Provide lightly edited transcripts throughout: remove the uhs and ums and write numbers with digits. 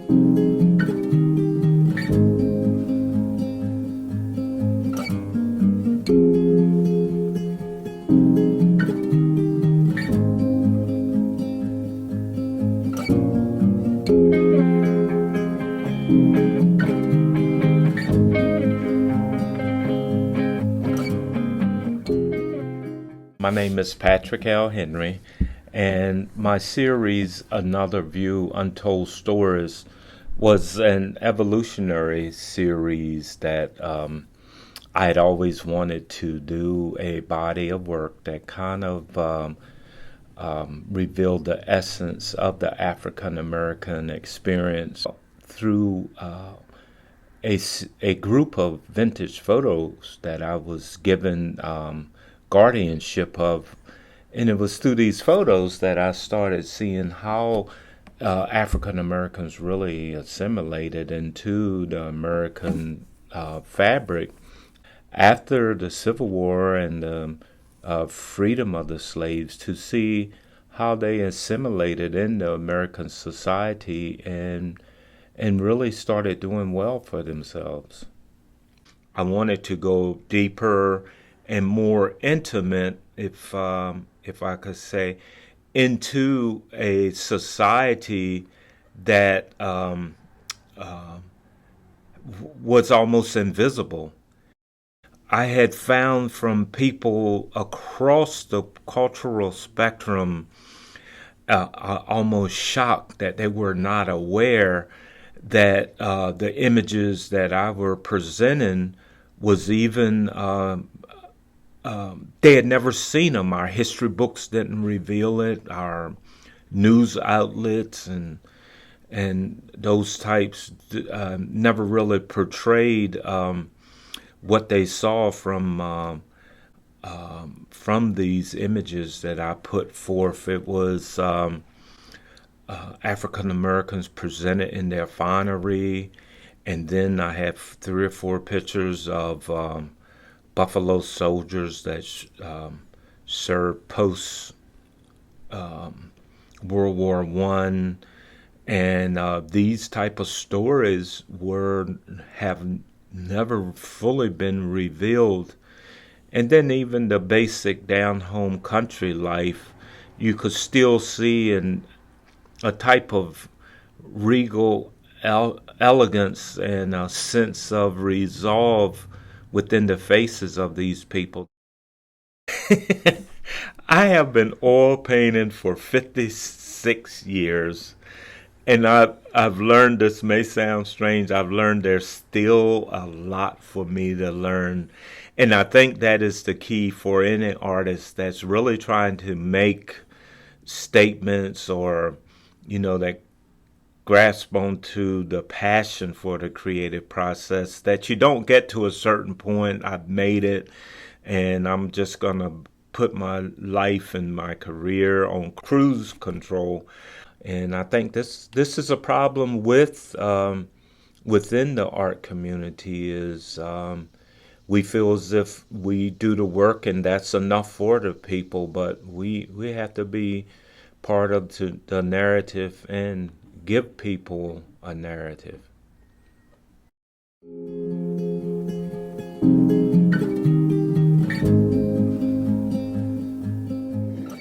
My name is Patrick L. Henry, and my series, Another View, Untold Stories, was an evolutionary series that I had always wanted to do a body of work that kind of revealed the essence of the African American experience through a group of vintage photos that I was given guardianship of. And it was through these photos that I started seeing how African Americans really assimilated into the American fabric after the Civil War and the freedom of the slaves, to see how they assimilated into American society and really started doing well for themselves. I wanted to go deeper and more intimate, if I could say, into a society that was almost invisible. I had found from people across the cultural spectrum almost shocked that they were not aware that the images that I were presenting was even they had never seen them. Our history books didn't reveal it. Our news outlets and those types never really portrayed what they saw from these images that I put forth. It was African Americans presented in their finery, and then I have 3 or 4 pictures of Buffalo soldiers that served post World War One, and these type of stories have never fully been revealed. And then even the basic down-home country life, you could still see in a type of regal elegance and a sense of resolve within the faces of these people. I have been oil painting for 56 years, and I've learned, this may sound strange, I've learned there's still a lot for me to learn. And I think that is the key for any artist that's really trying to make statements, or, that grasp onto the passion for the creative process, that you don't get to a certain point, I've made it, and I'm just going to put my life and my career on cruise control. And I think this is a problem with within the art community, is we feel as if we do the work and that's enough for the people, but we have to be part of the narrative and give people a narrative.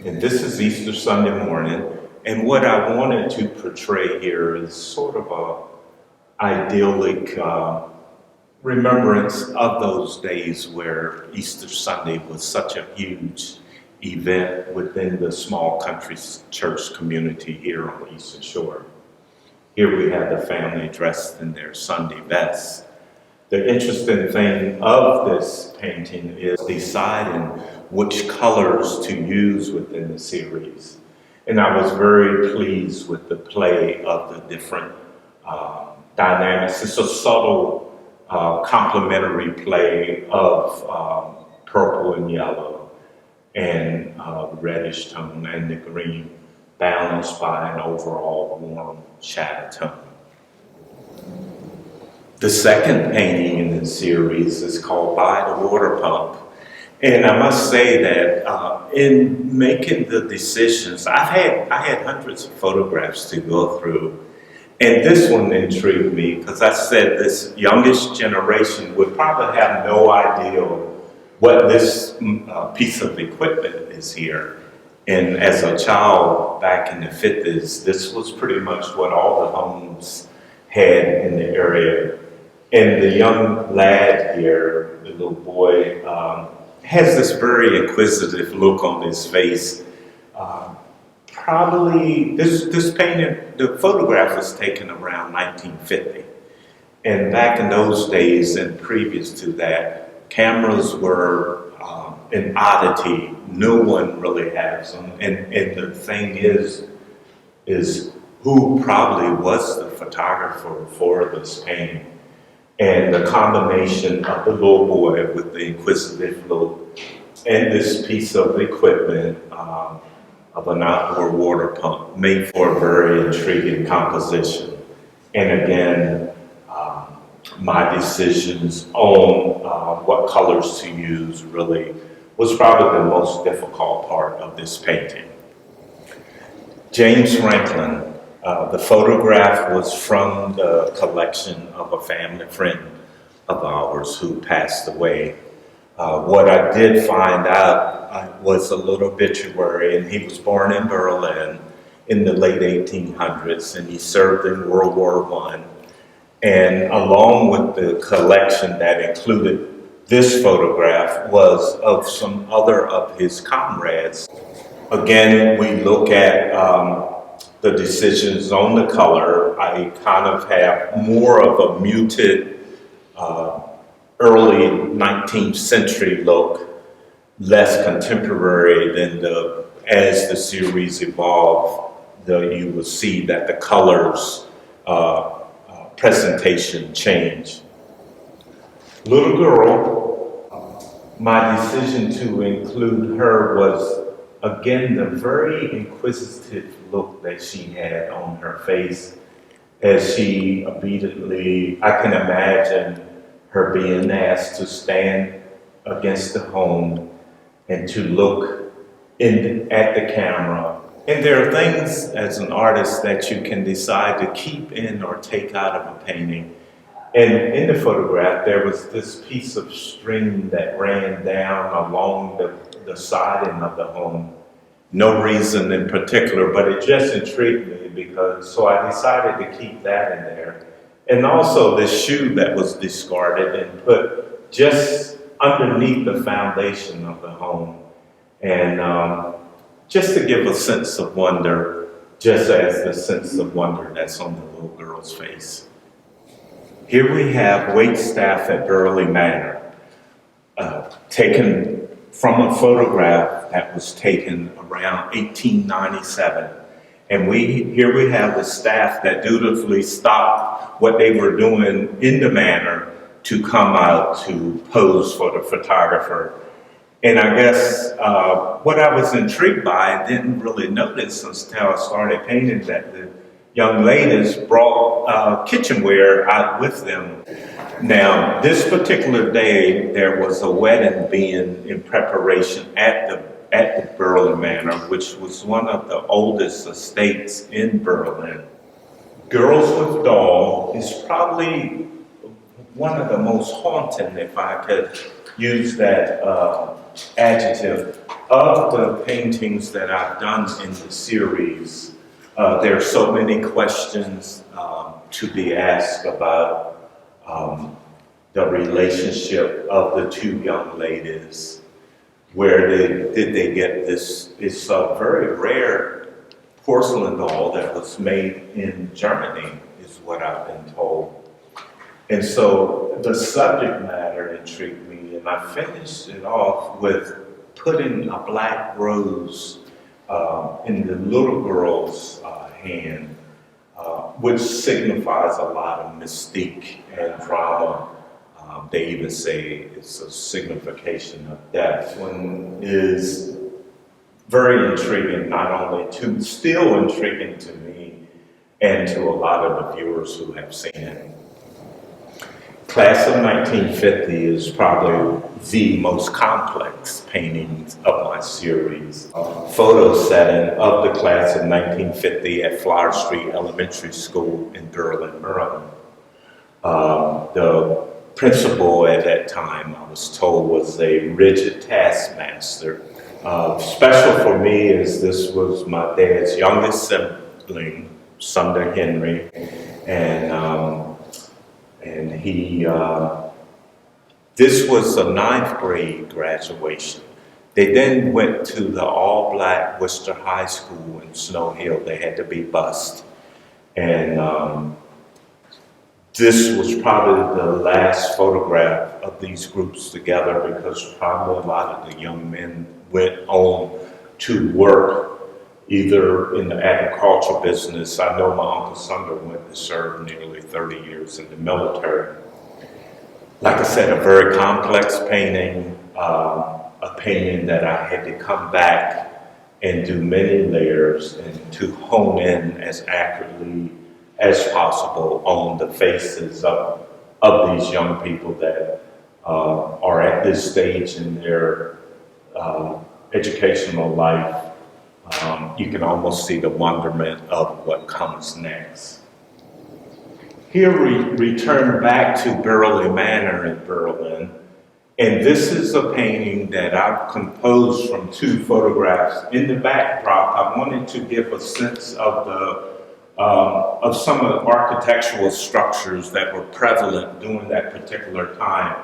And this is Easter Sunday morning, and what I wanted to portray here is sort of a idyllic remembrance of those days where Easter Sunday was such a huge event within the small country church community here on the Eastern Shore. Here we have the family dressed in their Sunday vests. The interesting thing of this painting is deciding which colors to use within the series. And I was very pleased with the play of the different dynamics. It's a subtle complementary play of purple and yellow and reddish tone, and the green, balanced by an overall warm shadow tone. The second painting in the series is called By the Water Pump. And I must say that in making the decisions, I had hundreds of photographs to go through. And this one intrigued me because I said this youngest generation would probably have no idea what this piece of equipment is here. And as a child back in the 50s, this was pretty much what all the homes had in the area. And the young lad here, the little boy, has this very inquisitive look on his face. Probably, this painting, the photograph was taken around 1950. And back in those days and previous to that, cameras were an oddity. No one really has them. And the thing is who probably was the photographer for this painting. And the combination of the little boy with the inquisitive look and this piece of equipment of an outdoor water pump made for a very intriguing composition. And again, my decisions on what colors to use really was probably the most difficult part of this painting. James Franklin, the photograph was from the collection of a family friend of ours who passed away. What I did find out was a little obituary, and he was born in Berlin in the late 1800s, and he served in World War I. And along with the collection that included this photograph was of some other of his comrades. Again, we look at the decisions on the color. I kind of have more of a muted early 19th century look, less contemporary than as the series evolved, you will see that the colors presentation change. Little girl, my decision to include her was, again, the very inquisitive look that she had on her face as she obediently, I can imagine her being asked to stand against the home and to look at the camera. And there are things as an artist that you can decide to keep in or take out of a painting. And in the photograph, there was this piece of string that ran down along the siding of the home. No reason in particular, but it just intrigued me so I decided to keep that in there. And also this shoe that was discarded and put just underneath the foundation of the home. And just to give a sense of wonder, just as the sense of wonder that's on the little girl's face. Here we have Waitstaff at Burley Manor, taken from a photograph that was taken around 1897. And here we have the staff that dutifully stopped what they were doing in the manor to come out to pose for the photographer. And I guess what I was intrigued by, I didn't really notice until I started painting, that the young ladies brought kitchenware out with them. Now, this particular day, there was a wedding being in preparation at the Burley Manor, which was one of the oldest estates in Berlin. Girls with Doll is probably one of the most haunting, if I could use that adjective, of the paintings that I've done in the series. There are so many questions to be asked about the relationship of the two young ladies. Where did they get this? It's a very rare porcelain doll that was made in Germany, is what I've been told. And so the subject matter intrigued me, and I finished it off with putting a black rose in the little girl's hand, which signifies a lot of mystique and drama. They even say it's a signification of death. One is very intriguing, still intriguing to me and to a lot of the viewers who have seen it. Class of 1950 is probably the most complex painting of my series. Photo setting of the class of 1950 at Flower Street Elementary School in Burley, Maryland. The principal at that time, I was told, was a rigid taskmaster. Special for me is this was my dad's youngest sibling, Sunder Henry, and he, this was a ninth grade graduation. They then went to the all-black Worcester High School in Snow Hill. They had to be bused. And this was probably the last photograph of these groups together, because probably a lot of the young men went on to work either in the agricultural business. I know my Uncle Sunder went to serve nearly 30 years in the military. Like I said, a very complex painting, a painting that I had to come back and do many layers and to hone in as accurately as possible on the faces of these young people that are at this stage in their educational life. You can almost see the wonderment of what comes next. Here we return back to Burley Manor in Berlin, and this is a painting that I've composed from two photographs. In the backdrop, I wanted to give a sense of some of the architectural structures that were prevalent during that particular time.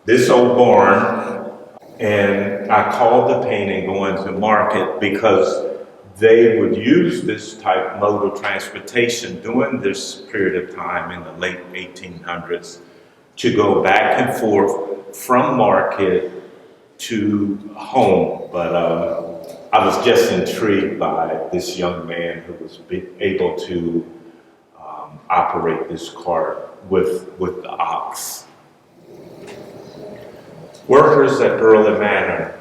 This old barn, and I called the painting Going to Market because they would use this type mode of transportation during this period of time in the late 1800s to go back and forth from market to home. But I was just intrigued by this young man who was able to operate this cart with the ox. Workers at Burley Manor,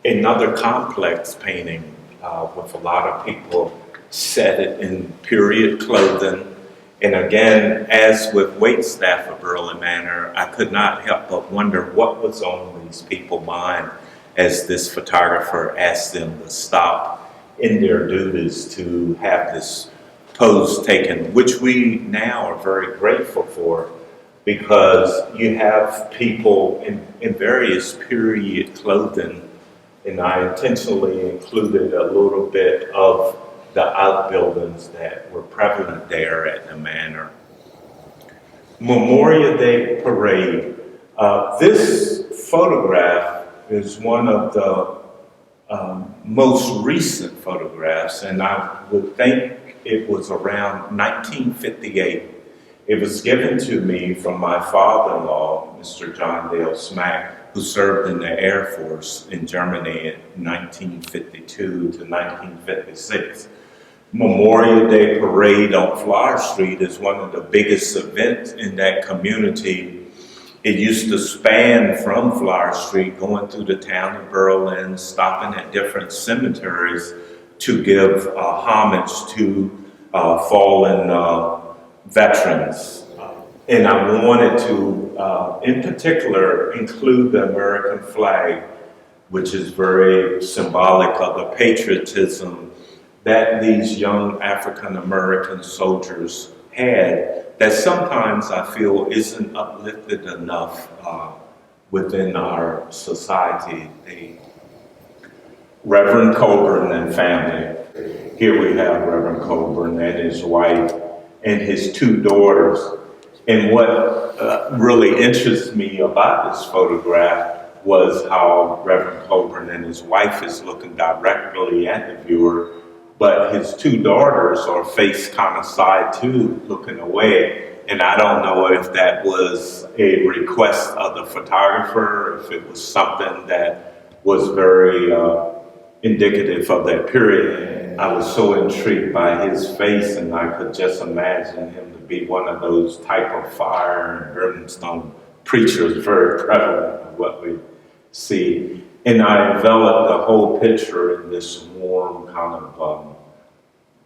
another complex painting with a lot of people set it in period clothing. And again, as with Waitstaff of Burley Manor, I could not help but wonder what was on these people's mind as this photographer asked them to stop in their duties to have this pose taken, which we now are very grateful for, because you have people in various period clothing, and I intentionally included a little bit of the outbuildings that were prevalent there at the manor. Memorial Day Parade. This photograph is one of the most recent photographs, and I would think it was around 1958. It was given to me from my father-in-law, Mr. John Dale Smack, who served in the Air Force in Germany in 1952 to 1956. Memorial Day Parade on Flower Street is one of the biggest events in that community. It used to span from Flower Street, going through the town of Berlin, stopping at different cemeteries to give homage to fallen veterans. And I wanted to, in particular, include the American flag, which is very symbolic of the patriotism that these young African-American soldiers had, that sometimes I feel isn't uplifted enough within our society. Reverend Coburn and family. Here we have Reverend Coburn and his wife and his two daughters. And what really interests me about this photograph was how Reverend Coburn and his wife is looking directly at the viewer, but his two daughters are faced kind of side to, looking away. And I don't know if that was a request of the photographer, if it was something that was very indicative of that period. I was so intrigued by his face, and I could just imagine him to be one of those type of fire and brimstone preachers, very prevalent of what we see. And I enveloped the whole picture in this warm kind of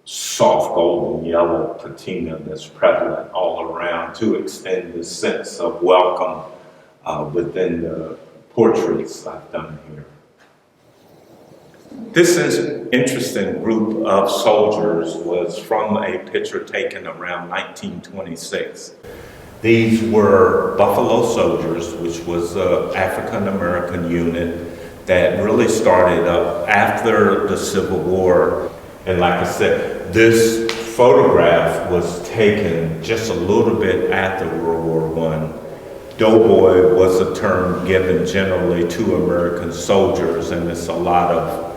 soft golden yellow patina that's prevalent all around to extend the sense of welcome within the portraits I've done here. This is interesting group of soldiers was from a picture taken around 1926. These were Buffalo Soldiers, which was an African-American unit that really started up after the Civil War. And like I said, this photograph was taken just a little bit after World War I. Doughboy was a term given generally to American soldiers, and it's a lot of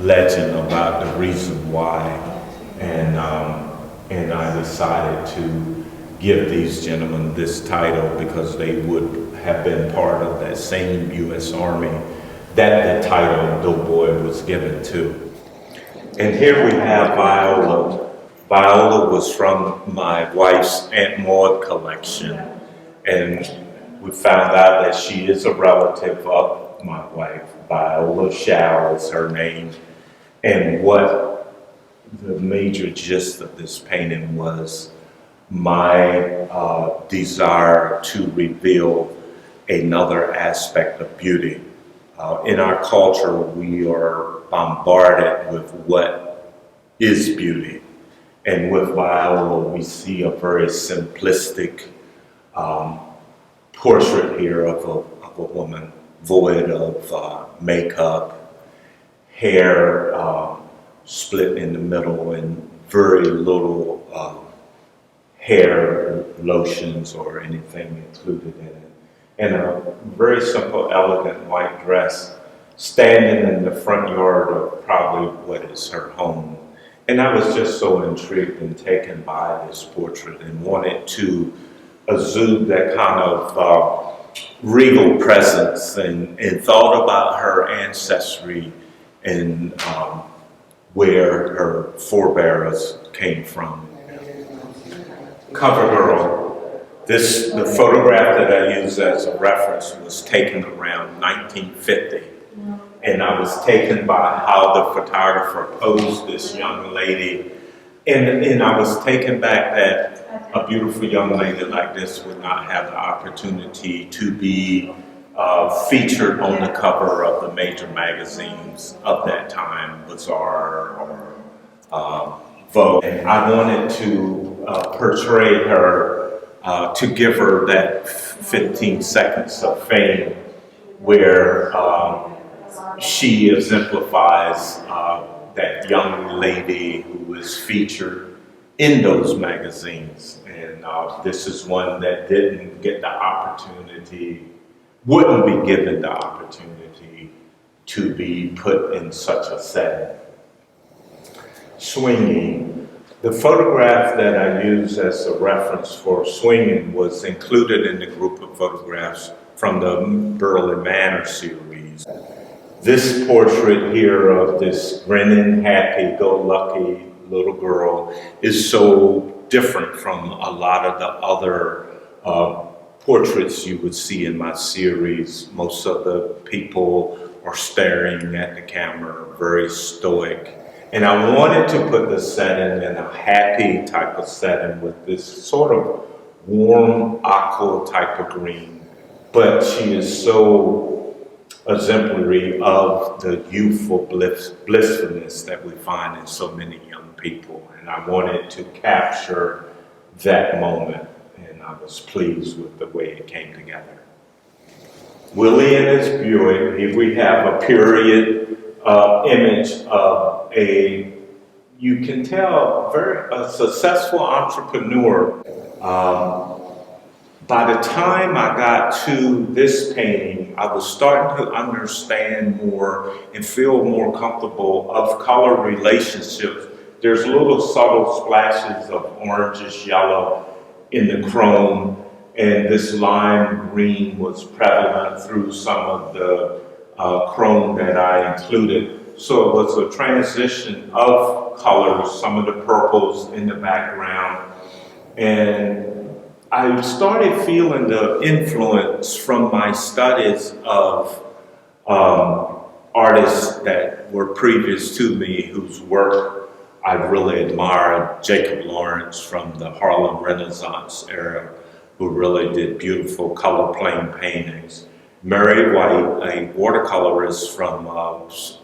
legend about the reason why. And I decided to give these gentlemen this title because they would have been part of that same U.S. Army that the title Doughboy was given to. And here we have Viola. Viola was from my wife's Aunt Maud collection, and we found out that she is a relative of my wife. Viola Shao is her name, and what the major gist of this painting was my desire to reveal another aspect of beauty. In our culture, we are bombarded with what is beauty. And with Viola, we see a very simplistic portrait here of a woman void of makeup, hair split in the middle, and very little hair lotions or anything included in it. And a very simple, elegant white dress, standing in the front yard of probably what is her home. And I was just so intrigued and taken by this portrait and wanted to exude that kind of regal presence and thought about her ancestry and where her forebears came from. Cover girl. The photograph that I use as a reference was taken around 1950. And I was taken by how the photographer posed this young lady. And I was taken back that a beautiful young lady like this would not have the opportunity to be featured on the cover of the major magazines of that time, Bazaar or Vogue. And I wanted to portray her to give her that 15 seconds of fame where she exemplifies that young lady who is featured in those magazines. And this is one that didn't get the opportunity, wouldn't be given the opportunity to be put in such a setting. Swinging. The photograph that I use as a reference for Swinging was included in the group of photographs from the Burley Manor series. This portrait here of this grinning, happy-go-lucky little girl is so different from a lot of the other portraits you would see in my series. Most of the people are staring at the camera, very stoic. And I wanted to put the setting in a happy type of setting with this sort of warm aqua type of green. But she is so exemplary of the youthful blissfulness that we find in so many young people. And I wanted to capture that moment, and I was pleased with the way it came together. Willie and his Buick, here we have a period image of you can tell, a successful entrepreneur. By the time I got to this painting, I was starting to understand more and feel more comfortable of color relationships. There's little subtle splashes of orangish yellow in the chrome, and this lime green was prevalent through some of the chrome that I included. So it was a transition of colors, some of the purples in the background. And I started feeling the influence from my studies of artists that were previous to me, whose work I really admired Jacob Lawrence from the Harlem Renaissance era, who really did beautiful color plane paintings. Mary White, a watercolorist from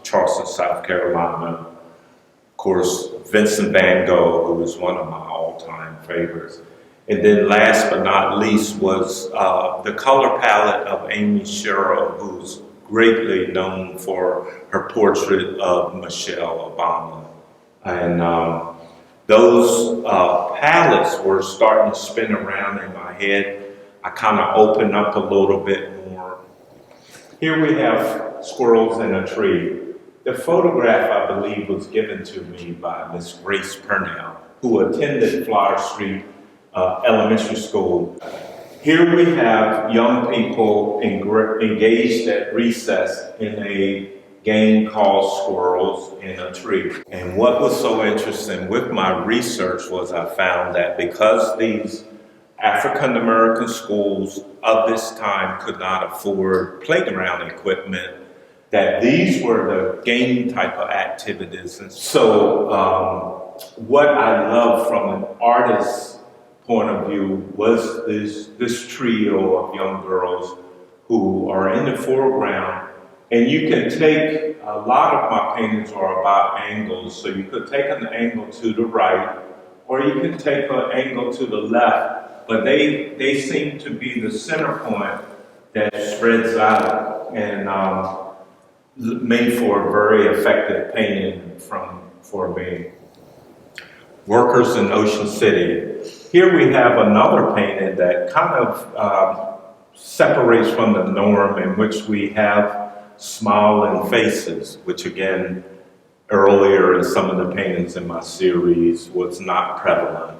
Charleston, South Carolina. Of course, Vincent Van Gogh, who is one of my all-time favorites. And then last but not least was the color palette of Amy Sherrill, who's greatly known for her portrait of Michelle Obama. And those palettes were starting to spin around in my head. I kind of opened up a little bit more. Here we have squirrels in a tree. The photograph, I believe, was given to me by Miss Grace Purnell, who attended Flower Street Elementary School. Here we have young people engaged at recess in a game called Squirrels in a Tree. And what was so interesting with my research was I found that because these African American schools of this time could not afford playground equipment, that these were the game type of activities. And so what I love from an artist's point of view was this trio of young girls who are in the foreground. And you can take, a lot of my paintings are about angles, so you could take an angle to the right, or you can take an angle to the left, but they seem to be the center point that spreads out and made for a very effective painting for me. Workers in Ocean City. Here we have another painting that kind of separates from the norm, in which we have smiling faces, which again, earlier in some of the paintings in my series was not prevalent.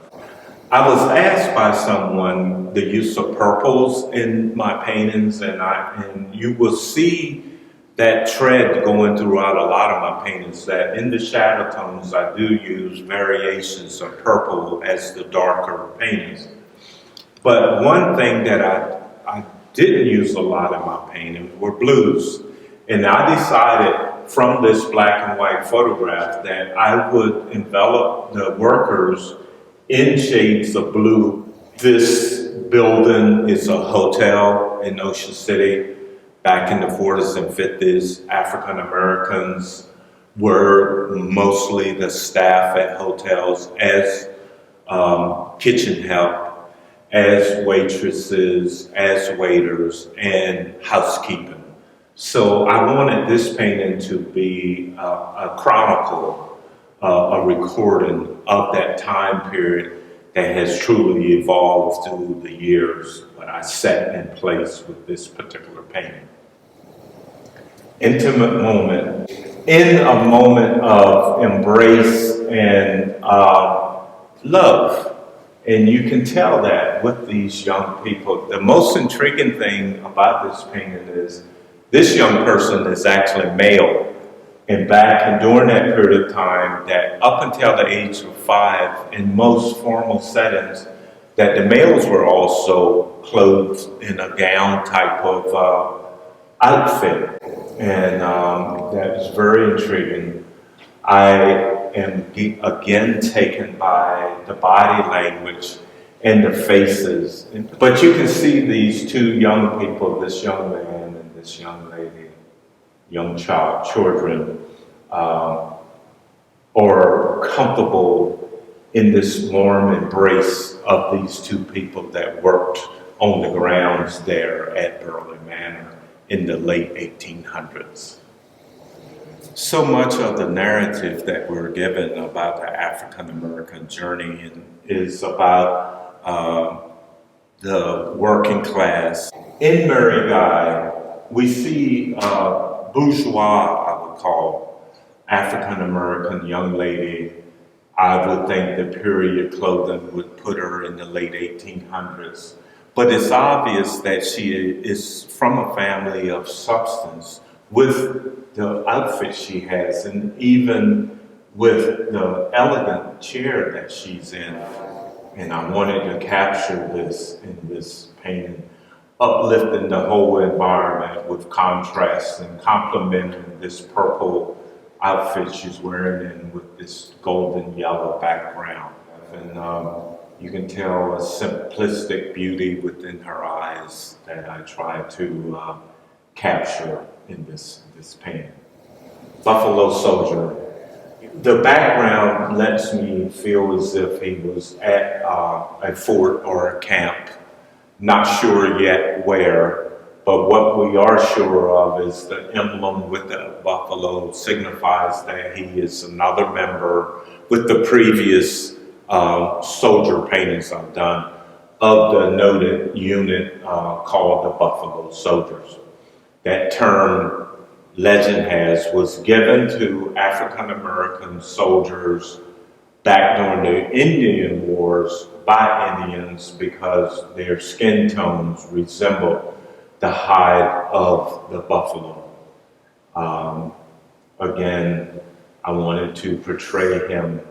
I was asked by someone the use of purples in my paintings, and you will see that thread going throughout a lot of my paintings, that in the shadow tones I do use variations of purple as the darker paintings. But one thing that I didn't use a lot in my painting were blues. And I decided from this black and white photograph that I would envelop the workers in shades of blue. This building is a hotel in Ocean City. Back in the 40s and 50s, African Americans were mostly the staff at hotels as kitchen help, as waitresses, as waiters, and housekeeping. So I wanted this painting to be a chronicle, a recording of that time period that has truly evolved through the years, but I set in place with this particular painting. Intimate moment. In a moment of embrace and love. And you can tell that with these young people. The most intriguing thing about this painting is this young person is actually male. And during that period of time, that up until the age of 5, in most formal settings, that the males were also clothed in a gown type of outfit. And that was very intriguing. I am again taken by the body language and the faces. But you can see these two young people, this young man and this young lady, children, are comfortable in this warm embrace of these two people that worked on the grounds there at Burley Manor in the late 1800s. So much of the narrative that we're given about the African American journey is about the working class. In Mary Guy, we see bourgeois, I would call, African American young lady. I would think the period clothing would put her in the late 1800s. But it's obvious that she is from a family of substance with the outfit she has, and even with the elegant chair that she's in. And I wanted to capture this in this painting, uplifting the whole environment with contrast and complementing this purple outfit she's wearing and with this golden yellow background. And you can tell a simplistic beauty within her eyes that I try to capture in this painting. Buffalo Soldier. The background lets me feel as if he was at a fort or a camp, not sure yet where, but what we are sure of is the emblem with the buffalo signifies that he is another member with the previous soldier paintings I've done of the noted unit called the Buffalo Soldiers. That term, legend has, was given to African American soldiers back during the Indian Wars by Indians because their skin tones resembled the hide of the buffalo. Again, I wanted to portray him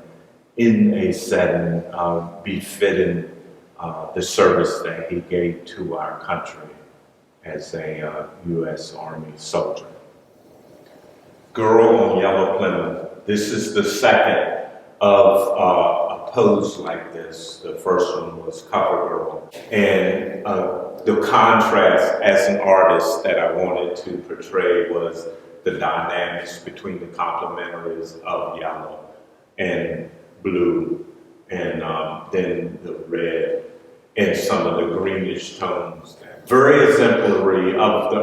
in a setting befitting the service that he gave to our country as a U.S. Army soldier. Girl on Yellow Plymouth. This is the second of a pose like this. The first one was Cover Girl. And the contrast as an artist that I wanted to portray was the dynamics between the complementaries of yellow and blue, and then the red and some of the greenish tones. Very exemplary of the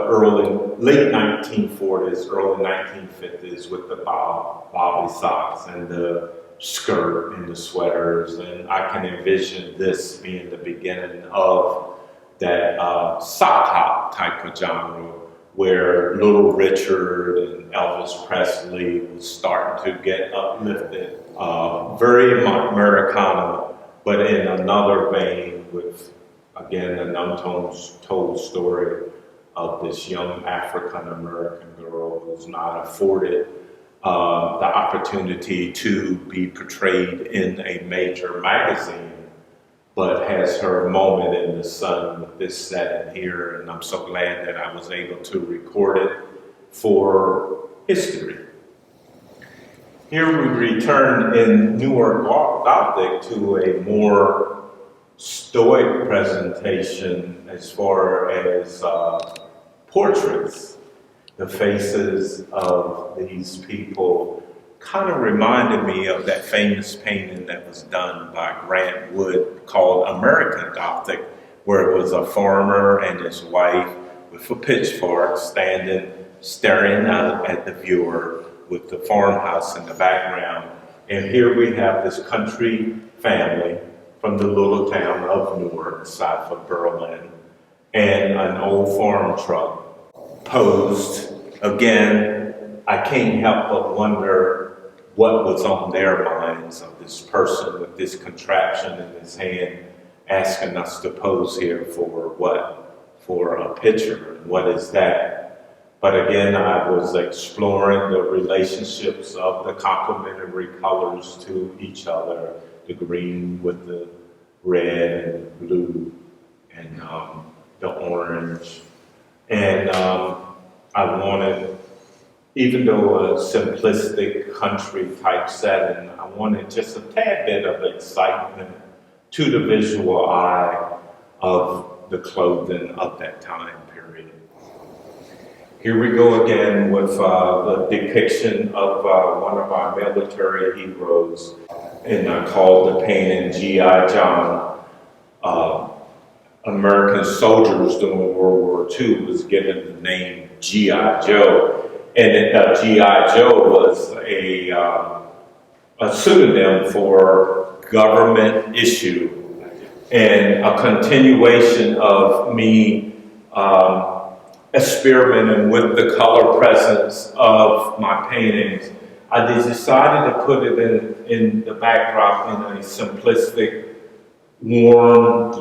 late 1940s, early 1950s with the bobby socks and the skirt and the sweaters. And I can envision this being the beginning of that sock hop type of genre where Little Richard and Elvis Presley was starting to get uplifted. Very Americana, but in another vein with, again, an untold story of this young African-American girl who's not afforded the opportunity to be portrayed in a major magazine, but has her moment in the sun with this setting here. And I'm so glad that I was able to record it for history. Here we return in Newark Gothic to a more stoic presentation as far as portraits. The faces of these people kind of reminded me of that famous painting that was done by Grant Wood called American Gothic, where it was a farmer and his wife with a pitchfork standing, staring out at the viewer with the farmhouse in the background. And here we have this country family from the little town of Newark, south of Burley, and an old farm truck posed. Again, I can't help but wonder what was on their minds of this person with this contraption in his hand asking us to pose here for what? For a picture. What is that? But again, I was exploring the relationships of the complementary colors to each other, the green with the red and the blue and the orange. And I wanted, even though a simplistic country type setting, I wanted just a tad bit of excitement to the visual eye of the clothing of that time period. Here we go again with the depiction of one of our military heroes, and I called the painting G.I. John. American soldiers during World War II was given the name G.I. Joe, and G.I. Joe was a pseudonym for government issue, and a continuation of me experimenting with the color presence of my paintings. I decided to put it in the backdrop in a simplistic, warm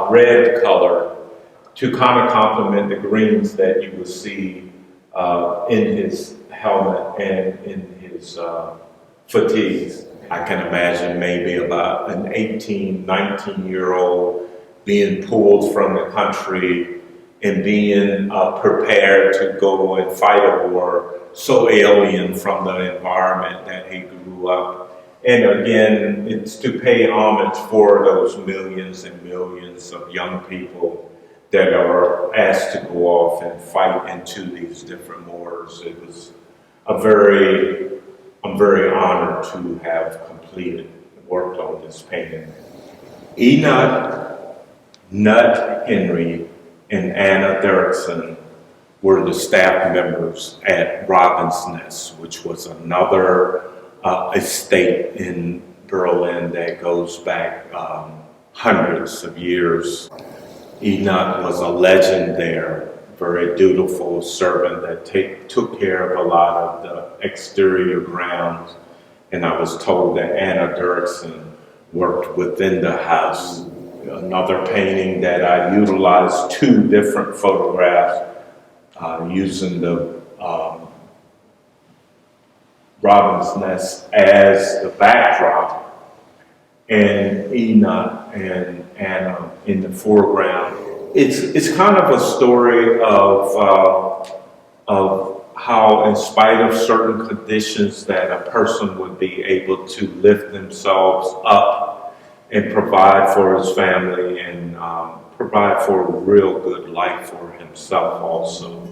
red color to kind of complement the greens that you will see in his helmet and in his fatigues. I can imagine maybe about an 18, 19-year-old being pulled from the country and being prepared to go and fight a war so alien from the environment that he grew up. And again, it's to pay homage for those millions and millions of young people that are asked to go off and fight into these different wars. It was I'm very honored to have completed, worked on this painting. Enoch, Nut Henry, and Anna Derrickson were the staff members at Robin's Nest, which was another estate in Berlin that goes back hundreds of years. Enoch was a legend there, very dutiful servant that took care of a lot of the exterior grounds. And I was told that Anna Derrickson worked within the house. Another painting that I utilized 2 different photographs using the Robin's Nest as the backdrop, and Enoch and Anna in the foreground. It's kind of a story of how, in spite of certain conditions, that a person would be able to lift themselves up and provide for his family and provide for a real good life for himself also.